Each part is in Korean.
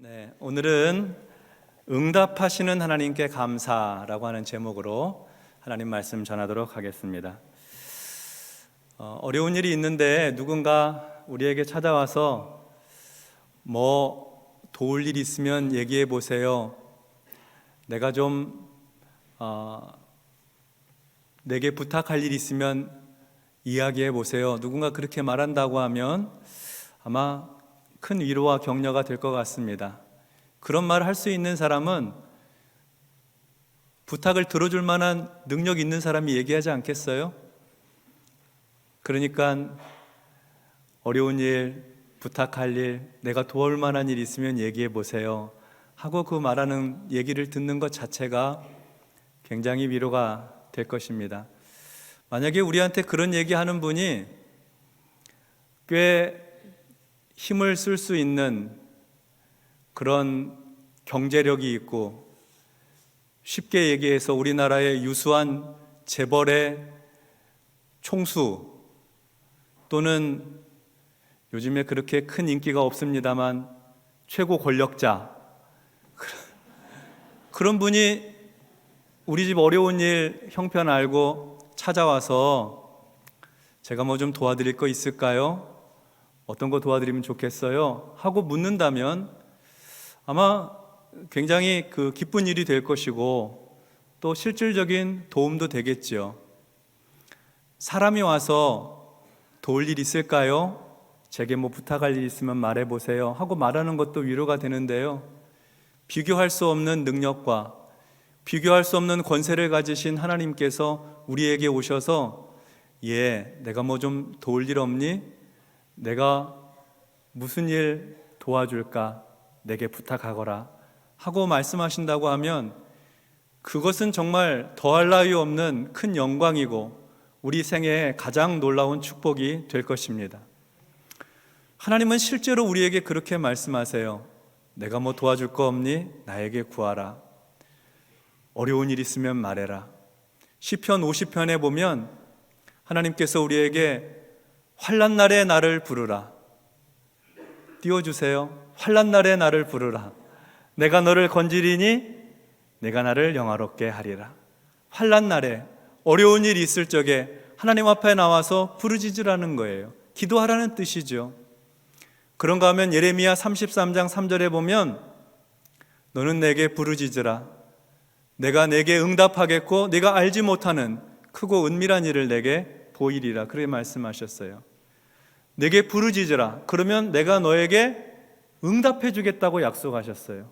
네, 오늘은 응답하시는 하나님께 감사라고 하는 제목으로 하나님 말씀 전하도록 하겠습니다. 어려운 일이 있는데 누군가 우리에게 찾아와서 도울 일 있으면 얘기해 보세요. 내가 좀 내게 부탁할 일 있으면 이야기해 보세요. 누군가 그렇게 말한다고 하면 아마 큰 위로와 격려가 될 것 같습니다. 그런 말을 할 수 있는 사람은 부탁을 들어줄 만한 능력 있는 사람이 얘기하지 않겠어요? 그러니까 어려운 일, 부탁할 일, 내가 도울 만한 일 있으면 얘기해 보세요 하고 그 말하는 얘기를 듣는 것 자체가 굉장히 위로가 될 것입니다. 만약에 우리한테 그런 얘기하는 분이 꽤 힘을 쓸 수 있는 그런 경제력이 있고, 쉽게 얘기해서 우리나라의 유수한 재벌의 총수 또는 요즘에 그렇게 큰 인기가 없습니다만 최고 권력자, 그런 분이 우리 집 어려운 일 형편 알고 찾아와서 제가 좀 도와드릴 거 있을까요? 어떤 거 도와드리면 좋겠어요? 하고 묻는다면 아마 굉장히 기쁜 일이 될 것이고 또 실질적인 도움도 되겠죠. 사람이 와서 도울 일 있을까요? 제게 부탁할 일 있으면 말해보세요 하고 말하는 것도 위로가 되는데요, 비교할 수 없는 능력과 비교할 수 없는 권세를 가지신 하나님께서 우리에게 오셔서 내가 좀 도울 일 없니? 내가 무슨 일 도와줄까? 내게 부탁하거라 하고 말씀하신다고 하면 그것은 정말 더할 나위 없는 큰 영광이고 우리 생애의 가장 놀라운 축복이 될 것입니다. 하나님은 실제로 우리에게 그렇게 말씀하세요. 내가 도와줄 거 없니? 나에게 구하라. 어려운 일 있으면 말해라. 시편 50편에 보면 하나님께서 우리에게 환난 날에 나를 부르라. 띄워주세요. 환난 날에 나를 부르라. 내가 너를 건지리니 내가 나를 영화롭게 하리라. 환난 날에, 어려운 일이 있을 적에 하나님 앞에 나와서 부르짖으라는 거예요. 기도하라는 뜻이죠. 그런가 하면 예레미야 33장 3절에 보면 너는 내게 부르짖으라. 내가 내게 응답하겠고 네가 알지 못하는 크고 은밀한 일을 내게 보이리라. 그렇게 말씀하셨어요. 내게 부르짖으라. 그러면 내가 너에게 응답해 주겠다고 약속하셨어요.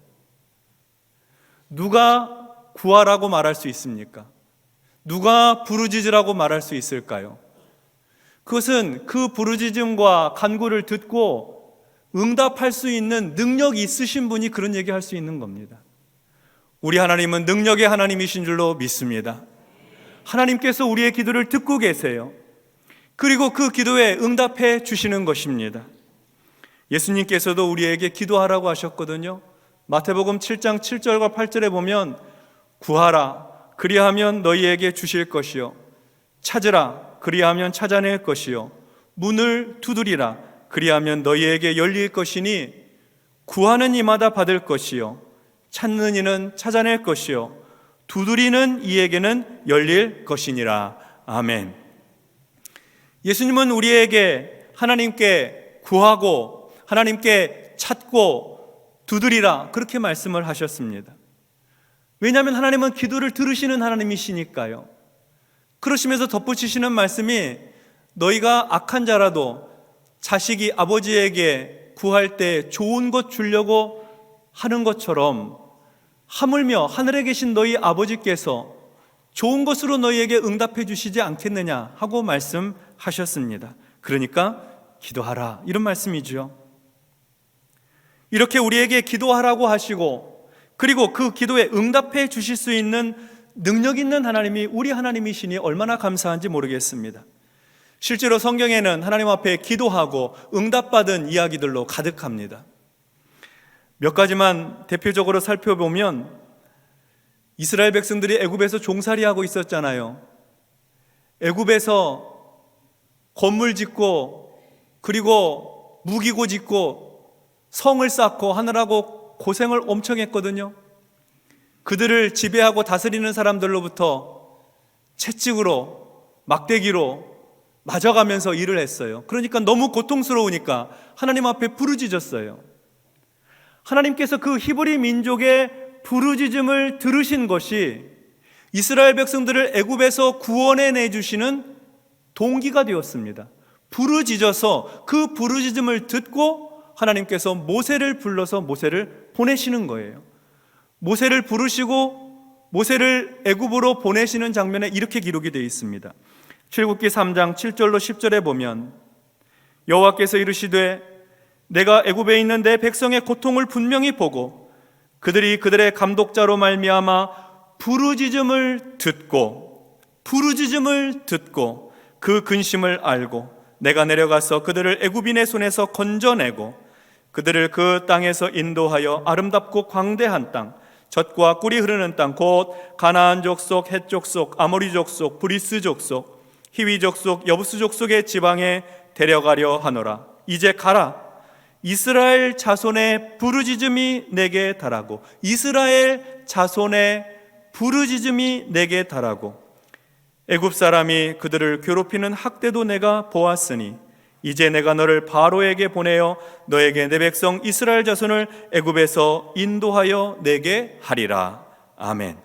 누가 구하라고 말할 수 있습니까? 누가 부르짖으라고 말할 수 있을까요? 그것은 그 부르짖음과 간구를 듣고 응답할 수 있는 능력이 있으신 분이 그런 얘기할 수 있는 겁니다. 우리 하나님은 능력의 하나님이신 줄로 믿습니다. 하나님께서 우리의 기도를 듣고 계세요. 그리고 그 기도에 응답해 주시는 것입니다. 예수님께서도 우리에게 기도하라고 하셨거든요. 마태복음 7장 7절과 8절에 보면 구하라 그리하면 너희에게 주실 것이요 찾으라 그리하면 찾아낼 것이요 문을 두드리라 그리하면 너희에게 열릴 것이니 구하는 이마다 받을 것이요 찾는 이는 찾아낼 것이요 두드리는 이에게는 열릴 것이니라. 아멘. 예수님은 우리에게 하나님께 구하고 하나님께 찾고 두드리라 그렇게 말씀을 하셨습니다. 왜냐하면 하나님은 기도를 들으시는 하나님이시니까요. 그러시면서 덧붙이시는 말씀이 너희가 악한 자라도 자식이 아버지에게 구할 때 좋은 것 주려고 하는 것처럼 하물며 하늘에 계신 너희 아버지께서 좋은 것으로 너희에게 응답해 주시지 않겠느냐 하고 말씀하셨습니다. 그러니까 기도하라 이런 말씀이죠. 이렇게 우리에게 기도하라고 하시고 그리고 그 기도에 응답해 주실 수 있는 능력 있는 하나님이 우리 하나님이시니 얼마나 감사한지 모르겠습니다. 실제로 성경에는 하나님 앞에 기도하고 응답받은 이야기들로 가득합니다. 몇 가지만 대표적으로 살펴보면 이스라엘 백성들이 애굽에서 종살이하고 있었잖아요. 애굽에서 건물 짓고 그리고 무기고 짓고 성을 쌓고 하느라고 고생을 엄청 했거든요. 그들을 지배하고 다스리는 사람들로부터 채찍으로, 막대기로 맞아가면서 일을 했어요. 그러니까 너무 고통스러우니까 하나님 앞에 부르짖었어요. 하나님께서 그 히브리 민족의 부르짖음을 들으신 것이 이스라엘 백성들을 애굽에서 구원해 내주시는 동기가 되었습니다. 부르짖어서 그 부르짖음을 듣고 하나님께서 모세를 불러서 모세를 보내시는 거예요. 모세를 부르시고 모세를 애굽으로 보내시는 장면에 이렇게 기록이 되어 있습니다. 출애굽기 3장 7절로 10절에 보면 여호와께서 이르시되 내가 애굽에 있는 내 백성의 고통을 분명히 보고 그들이 그들의 감독자로 말미암아 부르짖음을 듣고 그 근심을 알고 내가 내려가서 그들을 애굽인의 손에서 건져내고 그들을 그 땅에서 인도하여 아름답고 광대한 땅 젖과 꿀이 흐르는 땅 곧 가나안 족속, 헷 족속, 아모리 족속, 브리스 족속, 히위 족속, 여부스 족속의 지방에 데려가려 하노라. 이제 가라. 이스라엘 자손의 부르짖음이 내게 달하고 이스라엘 자손의 부르짖음이 내게 달하고 애굽 사람이 그들을 괴롭히는 학대도 내가 보았으니 이제 내가 너를 바로에게 보내어 너에게 내 백성 이스라엘 자손을 애굽에서 인도하여 내게 하리라. 아멘.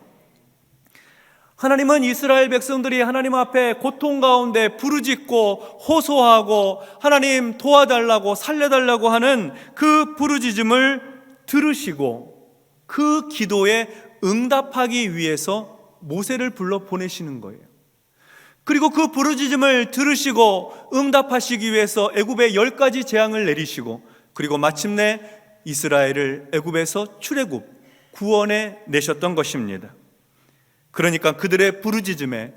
하나님은 이스라엘 백성들이 하나님 앞에 고통 가운데 부르짖고 호소하고 하나님 도와달라고 살려달라고 하는 그 부르짖음을 들으시고 그 기도에 응답하기 위해서 모세를 불러 보내시는 거예요. 그리고 그 부르짖음을 들으시고 응답하시기 위해서 애굽에 10가지 재앙을 내리시고 그리고 마침내 이스라엘을 애굽에서 출애굽 구원해 내셨던 것입니다. 그러니까 그들의 부르짖음에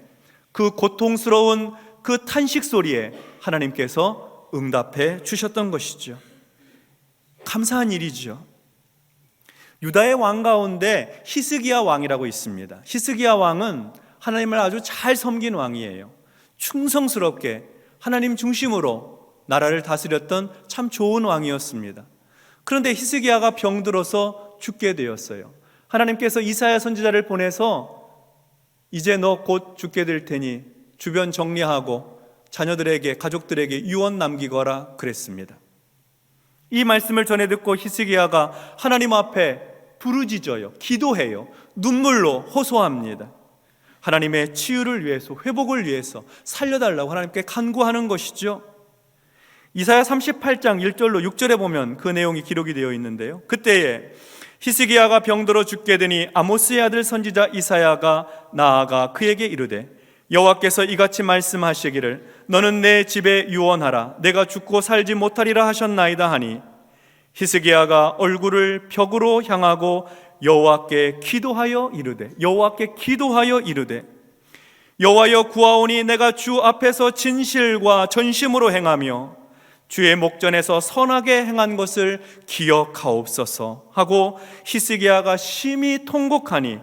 그 고통스러운 그 탄식 소리에 하나님께서 응답해 주셨던 것이죠. 감사한 일이죠. 유다의 왕 가운데 히스기야 왕이라고 있습니다. 히스기야 왕은 하나님을 아주 잘 섬긴 왕이에요. 충성스럽게 하나님 중심으로 나라를 다스렸던 참 좋은 왕이었습니다. 그런데 히스기야가 병들어서 죽게 되었어요. 하나님께서 이사야 선지자를 보내서 이제 너 곧 죽게 될 테니 주변 정리하고 자녀들에게 가족들에게 유언 남기거라 그랬습니다. 이 말씀을 전해 듣고 히스기야가 하나님 앞에 부르짖어요. 기도해요. 눈물로 호소합니다. 하나님의 치유를 위해서, 회복을 위해서 살려달라고 하나님께 간구하는 것이죠. 이사야 38장 1절로 6절에 보면 그 내용이 기록이 되어 있는데요. 그때에 히스기야가 병들어 죽게 되니 아모스의 아들 선지자 이사야가 나아가 그에게 이르되 여호와께서 이같이 말씀하시기를 너는 내 집에 유언하라. 내가 죽고 살지 못하리라 하셨나이다 하니 히스기야가 얼굴을 벽으로 향하고 여호와께 기도하여 이르되 여호와여 구하오니 내가 주 앞에서 진실과 전심으로 행하며 주의 목전에서 선하게 행한 것을 기억하옵소서 하고 히스기야가 심히 통곡하니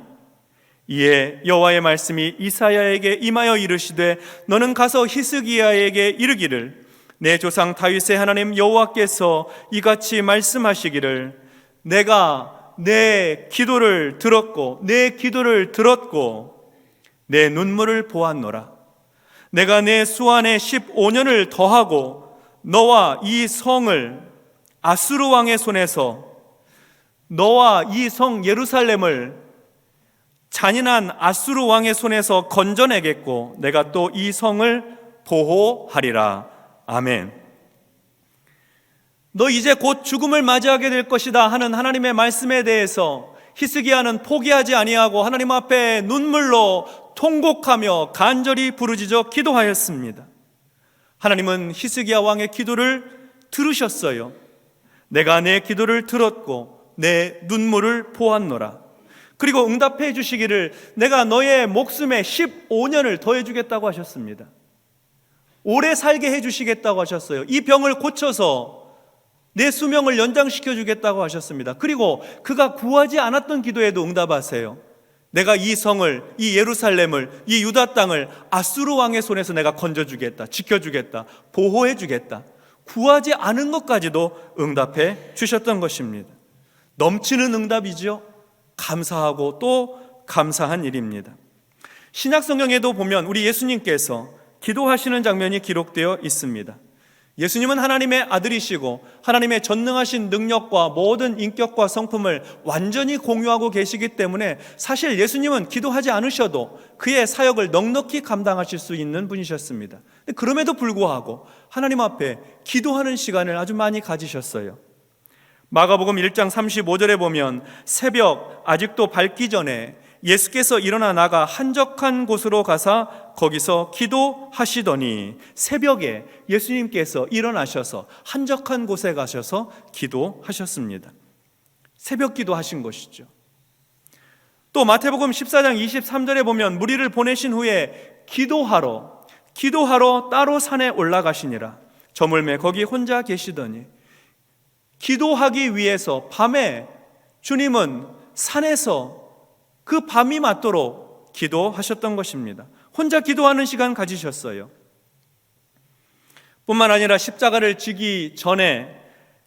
이에 여호와의 말씀이 이사야에게 임하여 이르시되 너는 가서 히스기야에게 이르기를 내 조상 다윗의 하나님 여호와께서 이같이 말씀하시기를 내가 내 기도를 들었고 내 눈물을 보았노라. 내가 내 수완에 15년을 더하고 너와 이 성을 아수르 왕의 손에서 너와 이 성 예루살렘을 잔인한 아수르 왕의 손에서 건져내겠고 내가 또 이 성을 보호하리라. 아멘. 너 이제 곧 죽음을 맞이하게 될 것이다 하는 하나님의 말씀에 대해서 히스기야는 포기하지 아니하고 하나님 앞에 눈물로 통곡하며 간절히 부르짖어 기도하였습니다. 하나님은 히스기야 왕의 기도를 들으셨어요. 내가 내 기도를 들었고 내 눈물을 보았노라. 그리고 응답해 주시기를 내가 너의 목숨에 15년을 더해 주겠다고 하셨습니다. 오래 살게 해 주시겠다고 하셨어요. 이 병을 고쳐서 내 수명을 연장시켜 주겠다고 하셨습니다. 그리고 그가 구하지 않았던 기도에도 응답하세요. 내가 이 성을, 이 예루살렘을, 이 유다 땅을 아수르 왕의 손에서 내가 건져주겠다, 지켜주겠다, 보호해주겠다. 구하지 않은 것까지도 응답해 주셨던 것입니다. 넘치는 응답이죠. 감사하고 또 감사한 일입니다. 신약 성경에도 보면 우리 예수님께서 기도하시는 장면이 기록되어 있습니다. 예수님은 하나님의 아들이시고 하나님의 전능하신 능력과 모든 인격과 성품을 완전히 공유하고 계시기 때문에 사실 예수님은 기도하지 않으셔도 그의 사역을 넉넉히 감당하실 수 있는 분이셨습니다. 그럼에도 불구하고 하나님 앞에 기도하는 시간을 아주 많이 가지셨어요. 마가복음 1장 35절에 보면 새벽 아직도 밝기 전에 예수께서 일어나 나가 한적한 곳으로 가사 거기서 기도하시더니, 새벽에 예수님께서 일어나셔서 한적한 곳에 가셔서 기도하셨습니다. 새벽 기도하신 것이죠. 또 마태복음 14장 23절에 보면 무리를 보내신 후에 기도하러 따로 산에 올라가시니라. 저물매 거기 혼자 계시더니, 기도하기 위해서 밤에 주님은 산에서 그 밤이 맞도록 기도하셨던 것입니다. 혼자 기도하는 시간 가지셨어요. 뿐만 아니라 십자가를 지기 전에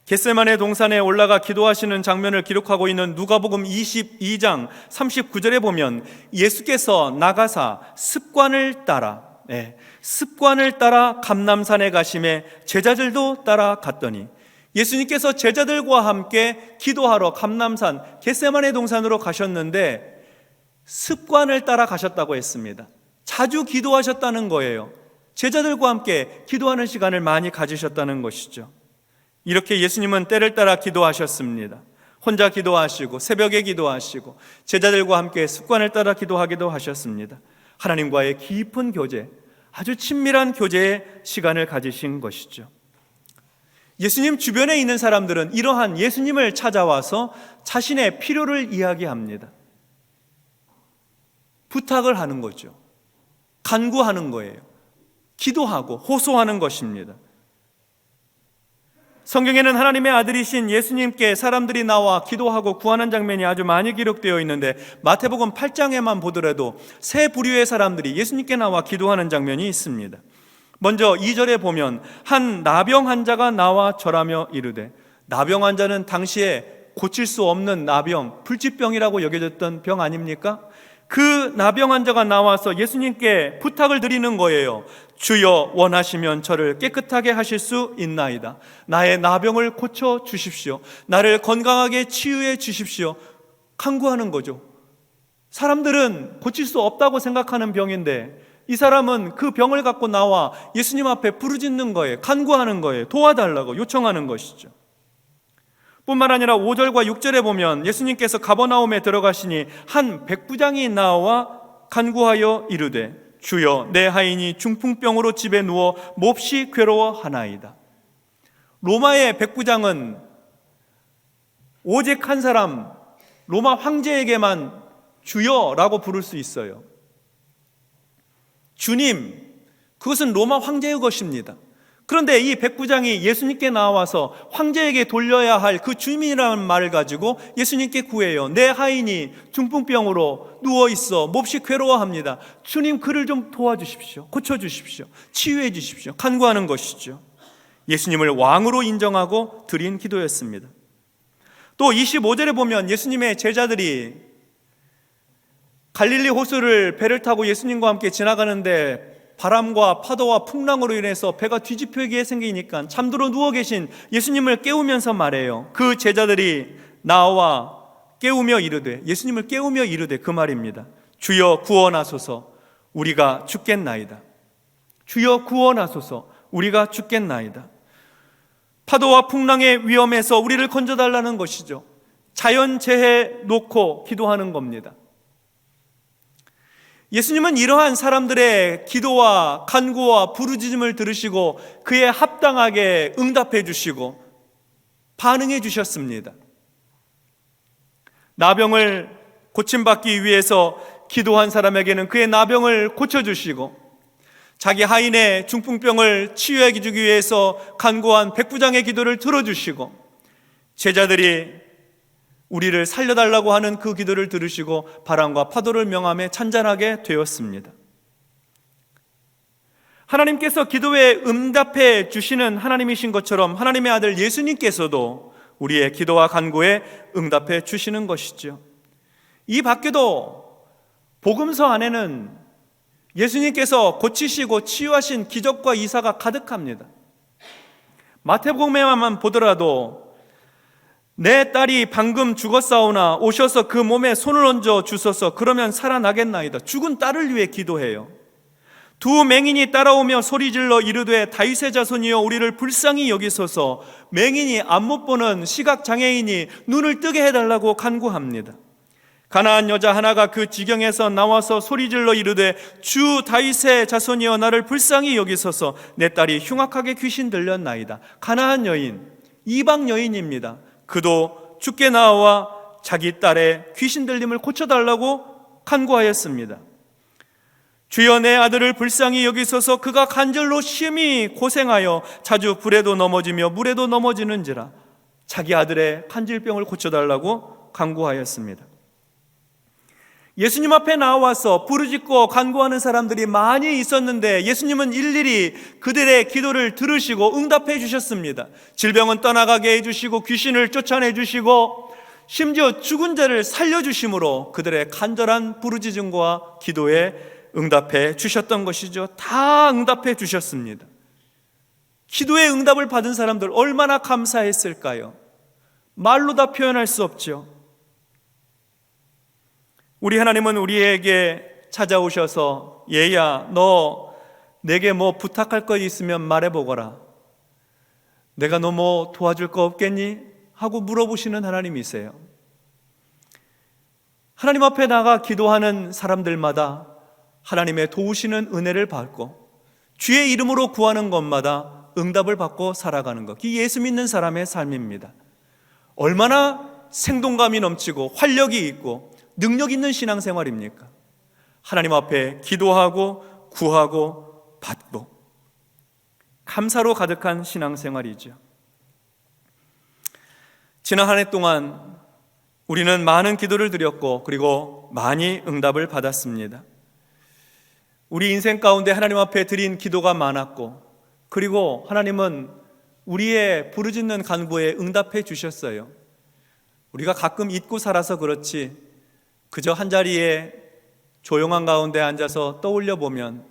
겟세마네 동산에 올라가 기도하시는 장면을 기록하고 있는 누가복음 22장 39절에 보면 예수께서 나가사 습관을 따라 감람산에 가심에 제자들도 따라갔더니, 예수님께서 제자들과 함께 기도하러 감람산 겟세마네 동산으로 가셨는데 습관을 따라 가셨다고 했습니다. 자주 기도하셨다는 거예요. 제자들과 함께 기도하는 시간을 많이 가지셨다는 것이죠. 이렇게 예수님은 때를 따라 기도하셨습니다. 혼자 기도하시고 새벽에 기도하시고 제자들과 함께 습관을 따라 기도하기도 하셨습니다. 하나님과의 깊은 교제, 아주 친밀한 교제의 시간을 가지신 것이죠. 예수님 주변에 있는 사람들은 이러한 예수님을 찾아와서 자신의 필요를 이야기합니다. 부탁을 하는 거죠. 간구하는 거예요. 기도하고 호소하는 것입니다. 성경에는 하나님의 아들이신 예수님께 사람들이 나와 기도하고 구하는 장면이 아주 많이 기록되어 있는데, 마태복음 8장에만 보더라도 세 부류의 사람들이 예수님께 나와 기도하는 장면이 있습니다. 먼저 2절에 보면 한 나병 환자가 나와 절하며 이르되, 나병 환자는 당시에 고칠 수 없는 나병, 불치병이라고 여겨졌던 병 아닙니까? 그 나병 환자가 나와서 예수님께 부탁을 드리는 거예요. 주여, 원하시면 저를 깨끗하게 하실 수 있나이다. 나의 나병을 고쳐 주십시오. 나를 건강하게 치유해 주십시오. 간구하는 거죠. 사람들은 고칠 수 없다고 생각하는 병인데 이 사람은 그 병을 갖고 나와 예수님 앞에 부르짖는 거예요. 간구하는 거예요. 도와달라고 요청하는 것이죠. 뿐만 아니라 5절과 6절에 보면 예수님께서 가버나움에 들어가시니 한 백부장이 나와 간구하여 이르되, 주여, 내 하인이 중풍병으로 집에 누워 몹시 괴로워하나이다. 로마의 백부장은 오직 한 사람, 로마 황제에게만 주여라고 부를 수 있어요. 주님, 그것은 로마 황제의 것입니다. 그런데 이 백부장이 예수님께 나와서 황제에게 돌려야 할 그 주님이라는 말을 가지고 예수님께 구해요. 내 하인이 중풍병으로 누워있어 몹시 괴로워합니다. 주님, 그를 좀 도와주십시오. 고쳐주십시오. 치유해 주십시오. 간구하는 것이죠. 예수님을 왕으로 인정하고 드린 기도였습니다. 또 25절에 보면 예수님의 제자들이 갈릴리 호수를 배를 타고 예수님과 함께 지나가는데 바람과 파도와 풍랑으로 인해서 배가 뒤집히게 생기니까 잠들어 누워 계신 예수님을 깨우면서 말해요. 그 제자들이 나와 깨우며 이르되, 예수님을 깨우며 이르되 그 말입니다. 주여, 구원하소서, 우리가 죽겠나이다. 주여, 구원하소서, 우리가 죽겠나이다. 파도와 풍랑의 위험에서 우리를 건져달라는 것이죠. 자연재해 놓고 기도하는 겁니다. 예수님은 이러한 사람들의 기도와 간구와 부르짖음을 들으시고 그에 합당하게 응답해 주시고 반응해 주셨습니다. 나병을 고침받기 위해서 기도한 사람에게는 그의 나병을 고쳐주시고, 자기 하인의 중풍병을 치유해 주기 위해서 간구한 백부장의 기도를 들어주시고, 제자들이 우리를 살려달라고 하는 그 기도를 들으시고 바람과 파도를 명함에 찬잔하게 되었습니다. 하나님께서 기도에 응답해 주시는 하나님이신 것처럼 하나님의 아들 예수님께서도 우리의 기도와 간구에 응답해 주시는 것이죠. 이 밖에도 복음서 안에는 예수님께서 고치시고 치유하신 기적과 이사가 가득합니다. 마태복음에만 보더라도 내 딸이 방금 죽었사오나 오셔서 그 몸에 손을 얹어 주소서 그러면 살아나겠나이다. 죽은 딸을 위해 기도해요. 두 맹인이 따라오며 소리질러 이르되 다윗의 자손이여 우리를 불쌍히 여기소서. 맹인이 안 못 보는 시각장애인이 눈을 뜨게 해달라고 간구합니다. 가나안 여자 하나가 그 지경에서 나와서 소리질러 이르되 주 다윗의 자손이여 나를 불쌍히 여기소서. 내 딸이 흉악하게 귀신 들렸나이다. 가나안 여인, 이방 여인입니다. 그도 죽게 나와 자기 딸의 귀신 들림을 고쳐달라고 간구하였습니다. 주여 내 아들을 불쌍히 여기소서. 그가 간절로 심히 고생하여 자주 불에도 넘어지며 물에도 넘어지는지라. 자기 아들의 간질병을 고쳐달라고 간구하였습니다. 예수님 앞에 나와서 부르짖고 간구하는 사람들이 많이 있었는데 예수님은 일일이 그들의 기도를 들으시고 응답해 주셨습니다. 질병은 떠나가게 해주시고 귀신을 쫓아내 주시고 심지어 죽은 자를 살려주심으로 그들의 간절한 부르짖음과 기도에 응답해 주셨던 것이죠. 다 응답해 주셨습니다. 기도의 응답을 받은 사람들 얼마나 감사했을까요? 말로 다 표현할 수 없죠. 우리 하나님은 우리에게 찾아오셔서 얘야 너 내게 뭐 부탁할 거 있으면 말해보거라. 내가 너 뭐 도와줄 거 없겠니? 하고 물어보시는 하나님이세요. 하나님 앞에 나가 기도하는 사람들마다 하나님의 도우시는 은혜를 받고 주의 이름으로 구하는 것마다 응답을 받고 살아가는 것, 이 예수 믿는 사람의 삶입니다. 얼마나 생동감이 넘치고 활력이 있고 능력 있는 신앙생활입니까? 하나님 앞에 기도하고 구하고 받고 감사로 가득한 신앙생활이죠. 지난 한 해 동안 우리는 많은 기도를 드렸고 그리고 많이 응답을 받았습니다. 우리 인생 가운데 하나님 앞에 드린 기도가 많았고 그리고 하나님은 우리의 부르짖는 간구에 응답해 주셨어요. 우리가 가끔 잊고 살아서 그렇지 그저 한자리에 조용한 가운데 앉아서 떠올려 보면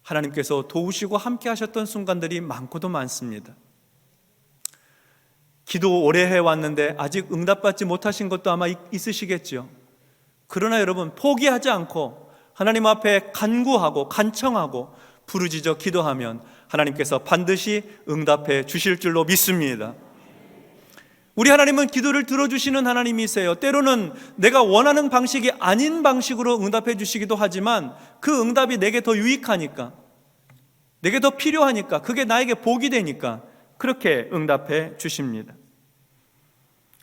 하나님께서 도우시고 함께 하셨던 순간들이 많고도 많습니다. 기도 오래 해왔는데 아직 응답받지 못하신 것도 아마 있으시겠죠. 그러나 여러분 포기하지 않고 하나님 앞에 간구하고 간청하고 부르짖어 기도하면 하나님께서 반드시 응답해 주실 줄로 믿습니다. 우리 하나님은 기도를 들어주시는 하나님이세요. 때로는 내가 원하는 방식이 아닌 방식으로 응답해 주시기도 하지만 그 응답이 내게 더 유익하니까, 내게 더 필요하니까, 그게 나에게 복이 되니까 그렇게 응답해 주십니다.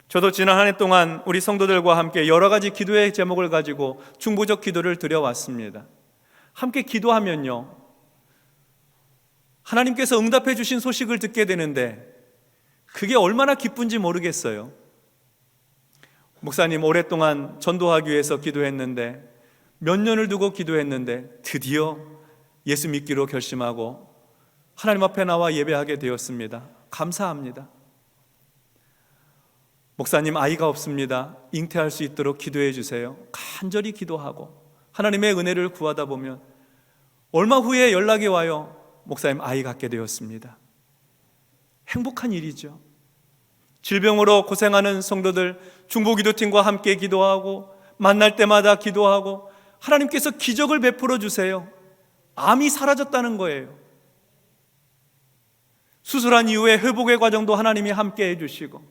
저도 지난 한 해 동안 우리 성도들과 함께 여러 가지 기도의 제목을 가지고 중보적 기도를 드려왔습니다. 함께 기도하면요, 하나님께서 응답해 주신 소식을 듣게 되는데 그게 얼마나 기쁜지 모르겠어요. 목사님 오랫동안 전도하기 위해서 기도했는데 몇 년을 두고 기도했는데 드디어 예수 믿기로 결심하고 하나님 앞에 나와 예배하게 되었습니다. 감사합니다. 목사님 아이가 없습니다. 잉태할 수 있도록 기도해 주세요. 간절히 기도하고 하나님의 은혜를 구하다 보면 얼마 후에 연락이 와요. 목사님 아이 갖게 되었습니다. 행복한 일이죠. 질병으로 고생하는 성도들 중보기도팀과 함께 기도하고 만날 때마다 기도하고 하나님께서 기적을 베풀어 주세요. 암이 사라졌다는 거예요. 수술한 이후에 회복의 과정도 하나님이 함께 해주시고,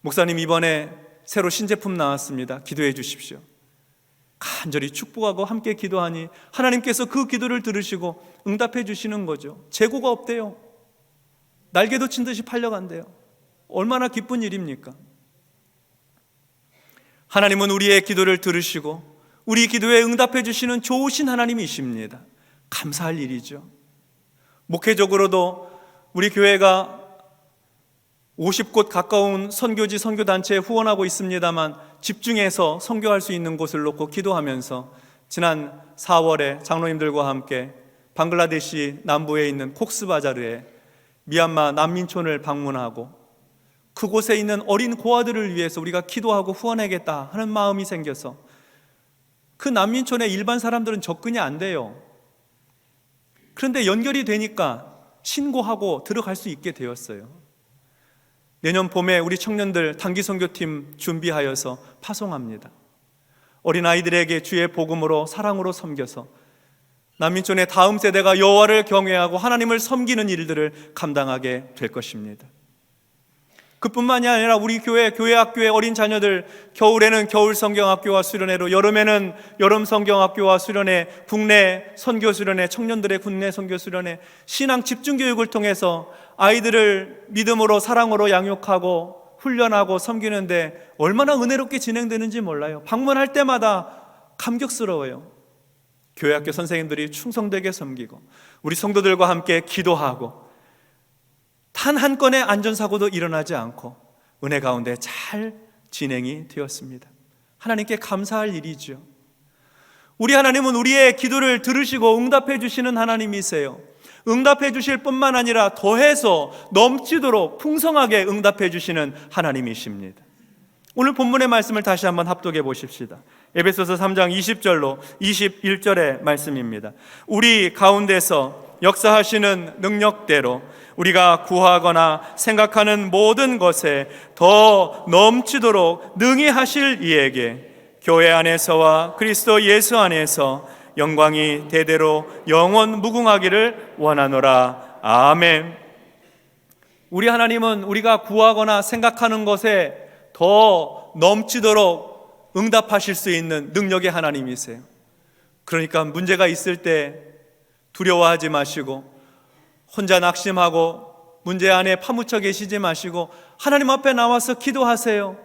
목사님 이번에 새로 신제품 나왔습니다. 기도해 주십시오. 간절히 축복하고 함께 기도하니 하나님께서 그 기도를 들으시고 응답해 주시는 거죠. 재고가 없대요. 날개도 친 듯이 팔려간대요. 얼마나 기쁜 일입니까? 하나님은 우리의 기도를 들으시고 우리 기도에 응답해 주시는 좋으신 하나님이십니다. 감사할 일이죠. 목회적으로도 우리 교회가 50곳 가까운 선교지 선교단체에 후원하고 있습니다만 집중해서 선교할 수 있는 곳을 놓고 기도하면서 지난 4월에 장로님들과 함께 방글라데시 남부에 있는 콕스바자르에 미얀마 난민촌을 방문하고 그곳에 있는 어린 고아들을 위해서 우리가 기도하고 후원하겠다 하는 마음이 생겨서 그 난민촌에 일반 사람들은 접근이 안 돼요. 그런데 연결이 되니까 신고하고 들어갈 수 있게 되었어요. 내년 봄에 우리 청년들 단기 선교팀 준비하여서 파송합니다. 어린아이들에게 주의 복음으로 사랑으로 섬겨서 난민촌의 다음 세대가 여호와를 경외하고 하나님을 섬기는 일들을 감당하게 될 것입니다. 그뿐만이 아니라 우리 교회 학교의 어린 자녀들 겨울에는 겨울 성경학교와 수련회로, 여름에는 여름 성경학교와 수련회, 국내 선교 수련회, 청년들의 국내 선교 수련회, 신앙 집중 교육을 통해서 아이들을 믿음으로 사랑으로 양육하고 훈련하고 섬기는데 얼마나 은혜롭게 진행되는지 몰라요. 방문할 때마다 감격스러워요. 교회 학교 선생님들이 충성되게 섬기고 우리 성도들과 함께 기도하고 단 한 건의 안전사고도 일어나지 않고 은혜 가운데 잘 진행이 되었습니다. 하나님께 감사할 일이죠. 우리 하나님은 우리의 기도를 들으시고 응답해 주시는 하나님이세요. 응답해 주실 뿐만 아니라 더해서 넘치도록 풍성하게 응답해 주시는 하나님이십니다. 오늘 본문의 말씀을 다시 한번 합독해 보십시다. 에베소서 3장 20절로 21절의 말씀입니다. 우리 가운데서 역사하시는 능력대로 우리가 구하거나 생각하는 모든 것에 더 넘치도록 능히 하실 이에게 교회 안에서와 그리스도 예수 안에서 영광이 대대로 영원 무궁하기를 원하노라. 아멘. 우리 하나님은 우리가 구하거나 생각하는 것에 더 넘치도록 응답하실 수 있는 능력의 하나님이세요. 그러니까 문제가 있을 때 두려워하지 마시고 혼자 낙심하고 문제 안에 파묻혀 계시지 마시고 하나님 앞에 나와서 기도하세요.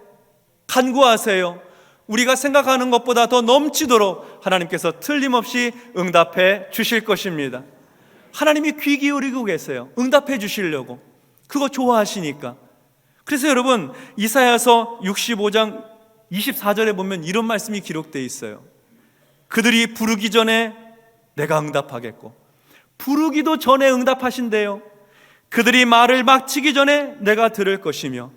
간구하세요. 우리가 생각하는 것보다 더 넘치도록 하나님께서 틀림없이 응답해 주실 것입니다. 하나님이 귀 기울이고 계세요. 응답해 주시려고. 그거 좋아하시니까. 그래서 여러분 이사야서 65장 24절에 보면 이런 말씀이 기록되어 있어요. 그들이 부르기 전에 내가 응답하겠고 부르기도 전에 응답하신대요. 그들이 말을 마치기 전에 내가 들을 것이며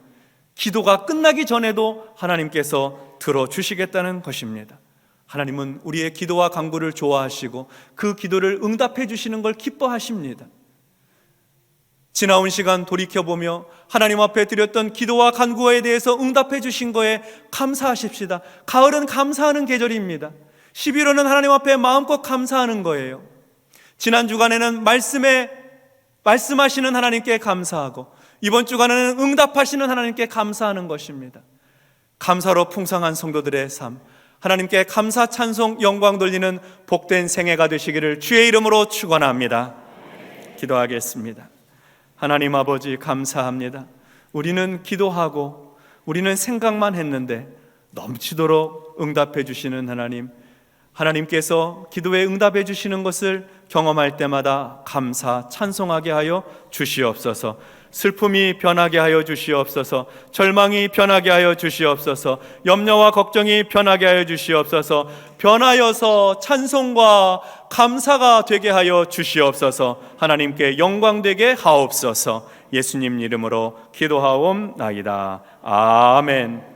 기도가 끝나기 전에도 하나님께서 들어주시겠다는 것입니다. 하나님은 우리의 기도와 간구를 좋아하시고 그 기도를 응답해 주시는 걸 기뻐하십니다. 지나온 시간 돌이켜보며 하나님 앞에 드렸던 기도와 간구에 대해서 응답해 주신 거에 감사하십시다. 가을은 감사하는 계절입니다. 11월은 하나님 앞에 마음껏 감사하는 거예요. 지난 주간에는 말씀하시는 하나님께 감사하고 이번 주간에는 응답하시는 하나님께 감사하는 것입니다. 감사로 풍성한 성도들의 삶, 하나님께 감사 찬송 영광 돌리는 복된 생애가 되시기를 주의 이름으로 축원합니다. 기도하겠습니다. 하나님 아버지 감사합니다. 우리는 기도하고 우리는 생각만 했는데 넘치도록 응답해 주시는 하나님, 하나님께서 기도에 응답해 주시는 것을 경험할 때마다 감사, 찬송하게 하여 주시옵소서. 슬픔이 변하게 하여 주시옵소서. 절망이 변하게 하여 주시옵소서. 염려와 걱정이 변하게 하여 주시옵소서. 변하여서 찬송과 감사가 되게 하여 주시옵소서. 하나님께 영광되게 하옵소서. 예수님 이름으로 기도하옵나이다. 아멘.